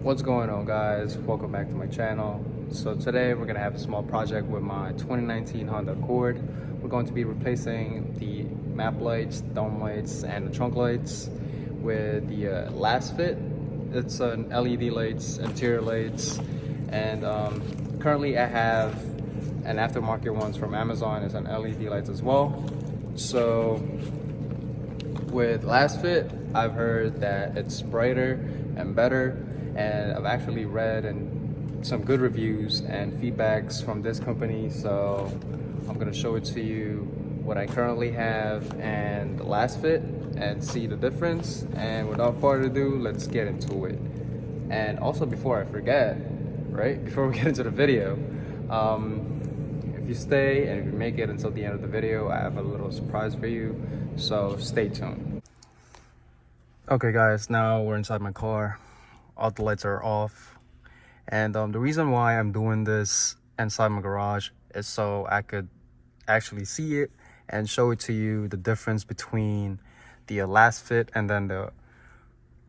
What's going on, guys? Welcome back to my channel. So today we're gonna have a small project with my 2019 Honda Accord. We're going to be replacing the map lights, dome lights, and the trunk lights with the Lasfit. It's an LED lights, interior lights, and currently I have an aftermarket ones from Amazon. It's an LED lights as well. So with Lasfit, I've heard that it's brighter and better, and I've actually read and some good reviews and feedbacks from this company, so I'm gonna show it to you what I currently have and the Lasfit and see the difference. And without further ado, let's get into it. And also, before I forget, right before we get into the video, if you stay and if you make it until the end of the video, I have a little surprise for you, so stay tuned. Okay guys, now we're inside my car. All the lights are off, and the reason why I'm doing this inside my garage is so I could actually see it and show it to you, the difference between the Lasfit and then the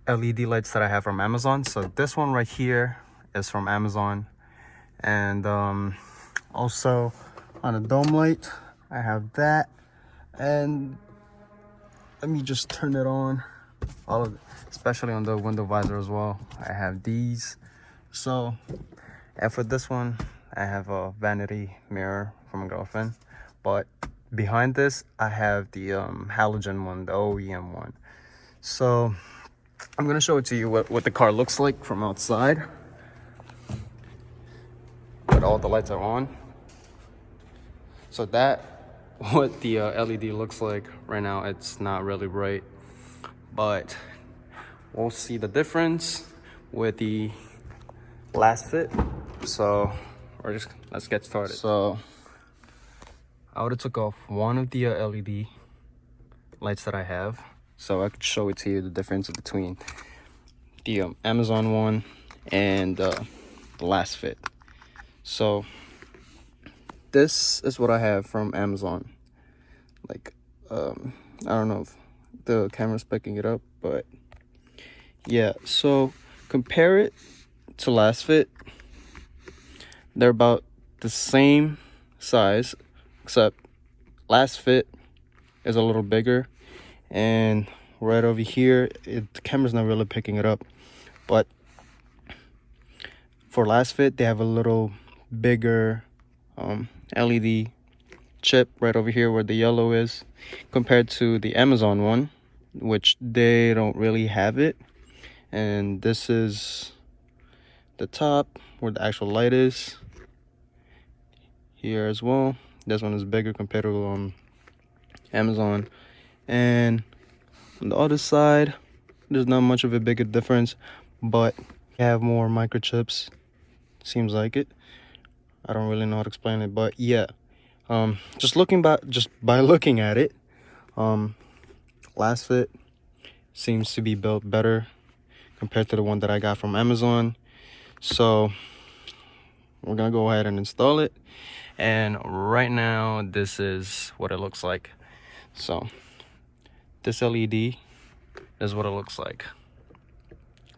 LED lights that I have from Amazon. So this one right here is from Amazon, and also on a dome light I have that. And let me just turn it on, all of it, especially on the window visor as well. I have these. So, and for this one I have a vanity mirror from my girlfriend, but behind this I have the halogen one, the OEM one. So I'm gonna show it to you what the car looks like from outside, but all the lights are on. So that what the LED looks like right now. It's not really bright, but we'll see the difference with the Lasfit. So let's get started. So I would have took off one of the LED lights that I have, so I could show it to you, the difference between the Amazon one and the Lasfit. So this is what I have from Amazon. Like I don't know if the camera's picking it up, but yeah. So compare it to Lasfit. They're about the same size, except Lasfit is a little bigger, and right over here the camera's not really picking it up, but for Lasfit they have a little bigger LED chip right over here where the yellow is, compared to the Amazon one, which they don't really have it. And this is the top where the actual light is here as well. This one is bigger compared to Amazon. And on the other side there's not much of a bigger difference, but you have more microchips, seems like it. I don't really know how to explain it, but yeah. Just by looking at it, Lasfit seems to be built better compared to the one that I got from Amazon. So we're gonna go ahead and install it, and right now this is what it looks like. So this LED is what it looks like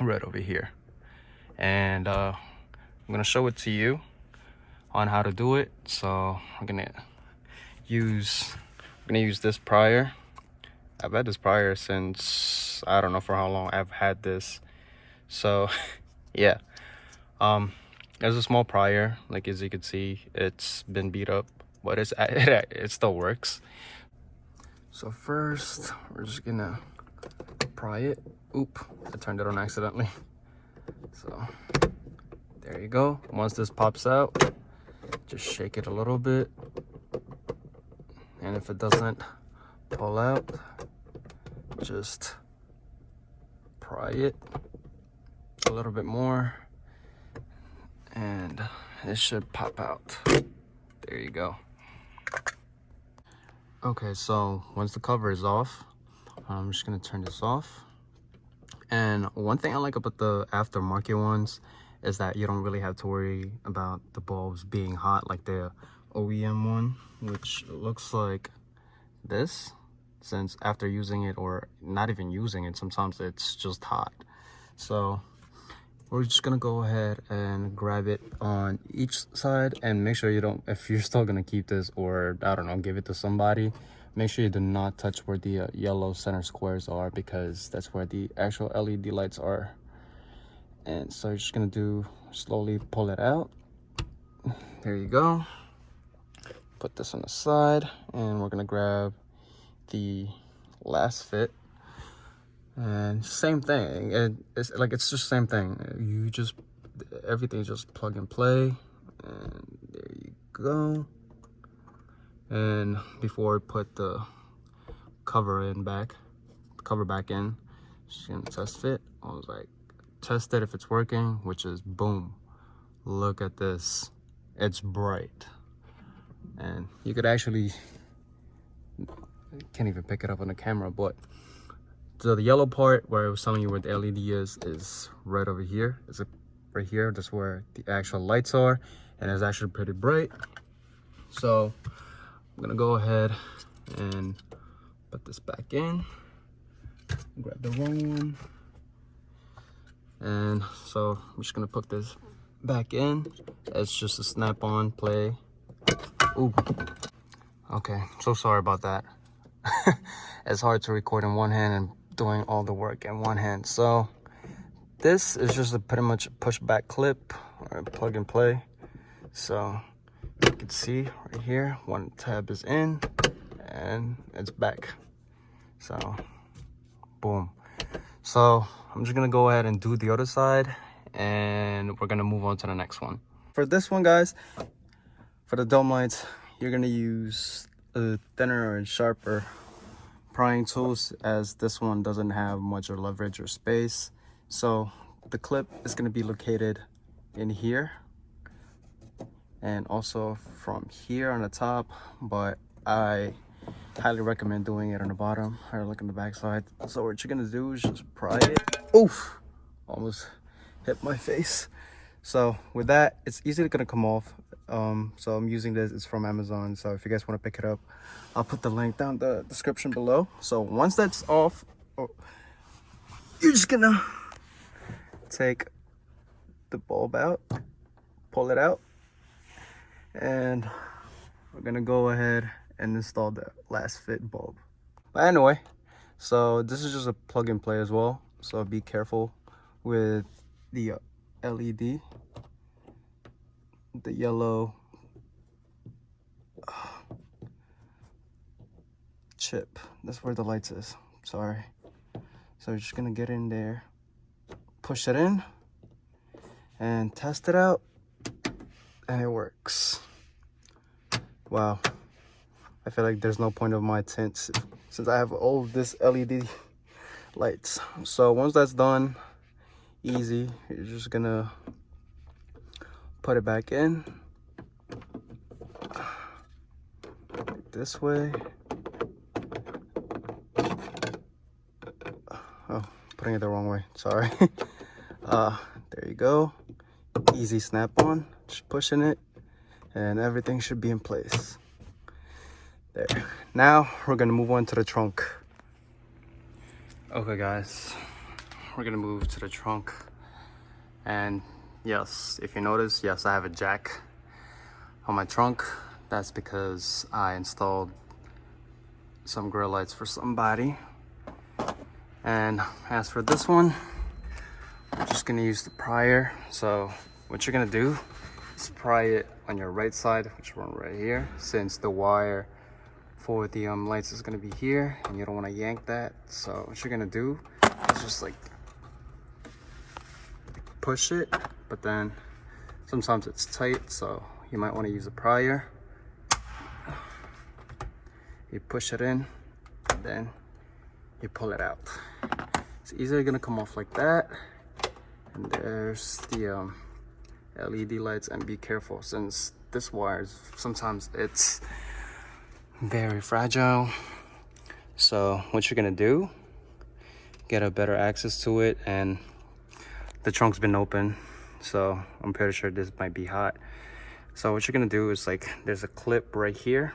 right over here, and I'm gonna show it to you on how to do it. So I'm gonna use this Prying. I've had this Prying since I don't know for how long I've had this. So yeah, there's a small Prying, like as you can see, it's been beat up, but it still works. So first we're just gonna pry it. Oop, I turned it on accidentally. So there you go. Once this pops out, just shake it a little bit, and if it doesn't pull out, just pry it a little bit more and it should pop out. There you go. Okay, so once the cover is off, I'm just gonna turn this off. And one thing I like about the aftermarket ones is that you don't really have to worry about the bulbs being hot like the OEM one, which looks like this, since after using it or not even using it, sometimes it's just hot. So we're just gonna go ahead and grab it on each side, and make sure you don't, if you're still gonna keep this, or I don't know, give it to somebody, make sure you do not touch where the yellow center squares are, because that's where the actual LED lights are. And so you're just gonna slowly pull it out. There you go. Put this on the side, and we're gonna grab the Lasfit, and same thing. It's just same thing. You just, everything just plug and play, and there you go. And before I put the cover back in, just gonna test fit. I was like, test it if it's working, which is boom. Look at this, it's bright. And you could actually, can't even pick it up on the camera, but so the yellow part where I was telling you where the LED is right over here. Is it right here? That's where the actual lights are, and it's actually pretty bright. So I'm gonna go ahead and put this back in. Grab the wrong one. And so I'm just gonna put this back in. It's just a snap-on play. Ooh. Okay, so sorry about that. It's hard to record in one hand and doing all the work in one hand. So this is just a pretty much push back clip or plug and play. So you can see right here, one tab is in and it's back. So boom. So I'm just gonna go ahead and do the other side, and we're gonna move on to the next one. For this one, guys, for the dome lights, you're gonna use a thinner and sharper prying tools, as this one doesn't have much or leverage or space. So the clip is going to be located in here, and also from here on the top, but I highly recommend doing it on the bottom or look on the back side. So what you're going to do is just pry it. Oof, almost hit my face. So with that, it's easily going to come off. So I'm using this, it's from Amazon, so if you guys want to pick it up, I'll put the link down the description below. So once that's off, you're just gonna take the bulb out, pull it out, and we're gonna go ahead and install the Lasfit bulb. But anyway, so this is just a plug and play as well, so be careful with the LED, the yellow chip. That's where the lights is. Sorry. So we're just gonna get in there, push it in, and test it out, and it works. Wow. I feel like there's no point of my tint since I have all of this LED lights. So once that's done, easy, you're just gonna put it back in this way. Oh, putting it the wrong way, sorry. There you go, easy snap on, just pushing it, and everything should be in place. There. Now we're gonna move on to the trunk. Okay guys, we're gonna move to the trunk. And yes, if you notice, yes, I have a jack on my trunk. That's because I installed some grill lights for somebody. And as for this one, I'm just gonna use the prior. So what you're gonna do is pry it on your right side, which one right here, since the wire for the lights is gonna be here, and you don't want to yank that. So what you're gonna do is just like push it, but then sometimes it's tight, so you might want to use a prior. You push it in, and then you pull it out. It's easily gonna come off like that. And there's the LED lights, and be careful since this wire is, sometimes it's very fragile. So what you're gonna do, get a better access to it, and the trunk's been open, so I'm pretty sure this might be hot. So what you're gonna do is, like, there's a clip right here.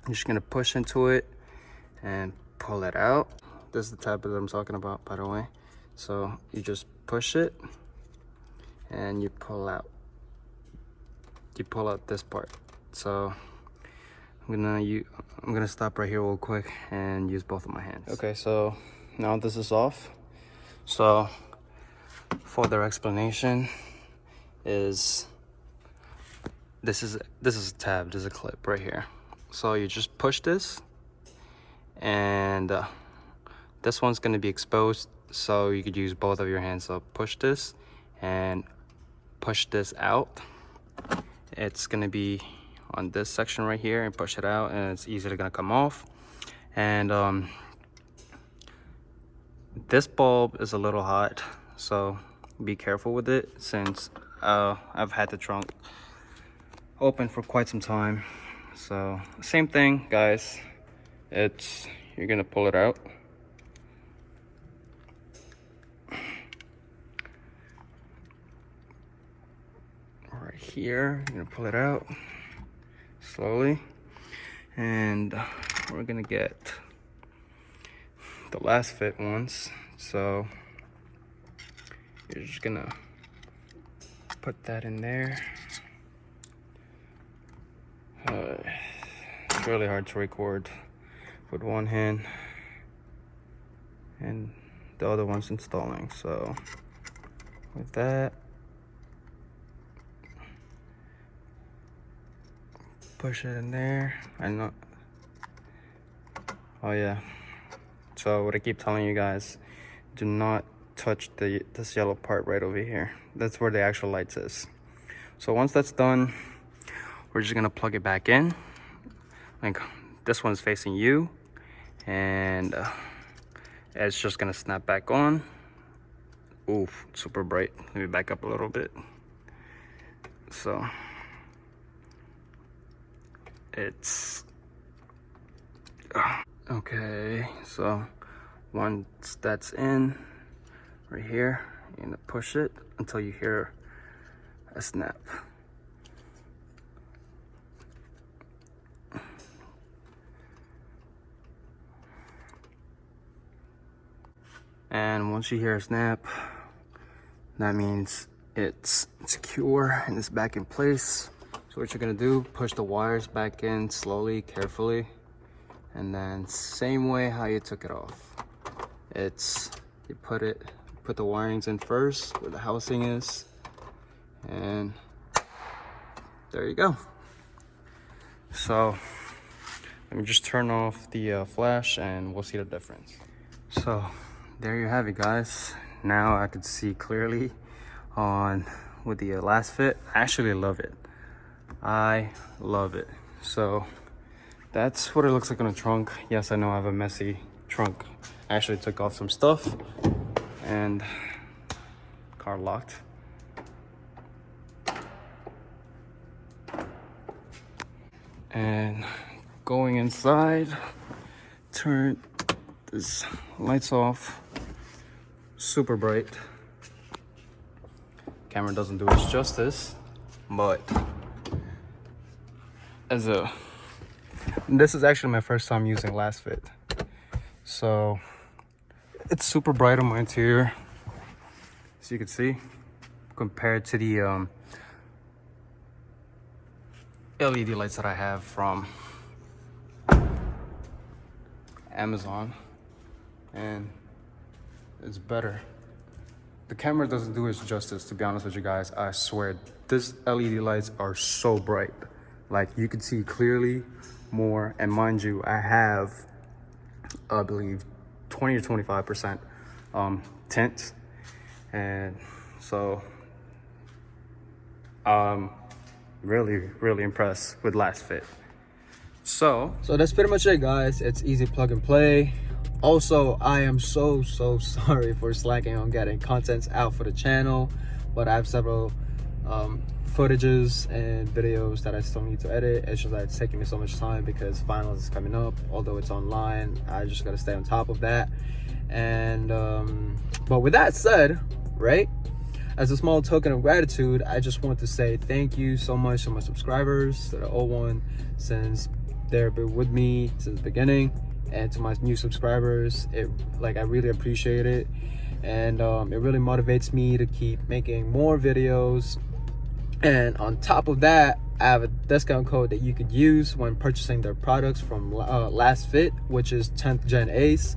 You're just gonna push into it and pull it out. This is the type that I'm talking about, by the way. So you just push it, and you pull out this part. So I'm gonna stop right here real quick and use both of my hands. Okay, so now this is off. So further explanation is this is a tab, there's a clip right here. So you just push this, and this one's gonna be exposed, so you could use both of your hands. So push this and push this out. It's gonna be on this section right here, and push it out, and it's easily gonna come off. And this bulb is a little hot, so be careful with it, since I've had the trunk open for quite some time. So same thing, guys, you're gonna pull it out. Right here, you're gonna pull it out slowly, and we're gonna get the Lasfit ones. So you're just gonna put that in there. It's really hard to record with one hand and the other one's installing. So with that, push it in there. Oh yeah, so what I keep telling you guys, do not touch this yellow part right over here. That's where the actual lights is. So once that's done, we're just gonna plug it back in. Like, this one's facing you, and it's just gonna snap back on. Oof, super bright. Let me back up a little bit. So it's okay. So once that's in right here, you're gonna push it until you hear a snap. And once you hear a snap, that means it's secure and it's back in place. So what you're gonna do, push the wires back in slowly, carefully, and then same way how you took it off. You put the wirings in first where the housing is, and there you go. So let me just turn off the flash and we'll see the difference. So there you have it, guys. Now I can see clearly with the Lasfit. I actually love it. I love it. So that's what it looks like on a trunk. Yes, I know I have a messy trunk. I actually took off some stuff and car locked. And going inside, turn this lights off. Super bright. Camera doesn't do it justice, but this is actually my first time using Lasfit, so it's super bright on my interior, as you can see, compared to the LED lights that I have from Amazon, and it's better. The camera doesn't do it justice, to be honest with you guys. I swear, these LED lights are so bright. Like, you can see clearly more, and mind you, I have, I believe, 20 to 25% tint, and so really impressed with Lasfit. So that's pretty much it, guys. It's easy plug and play. Also, I am so sorry for slacking on getting contents out for the channel, but I have several footages and videos that I still need to edit. It's just that it's taking me so much time because finals is coming up. Although it's online, I just gotta stay on top of that. And but with that said, right, as a small token of gratitude, I just want to say thank you so much to my subscribers, to the old one, since they've been with me since the beginning, and to my new subscribers. I really appreciate it. and it really motivates me to keep making more videos. And on top of that, I have a discount code that you could use when purchasing their products from Lasfit, which is 10th Gen Ace.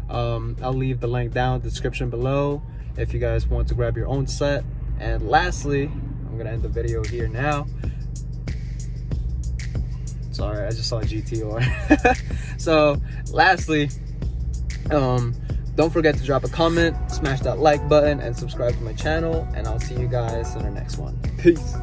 I'll leave the link down in the description below if you guys want to grab your own set. And lastly, I'm gonna end the video here now. Sorry, I just saw GTR. So lastly, don't forget to drop a comment, smash that like button, and subscribe to my channel, and I'll see you guys in the next one. Peace.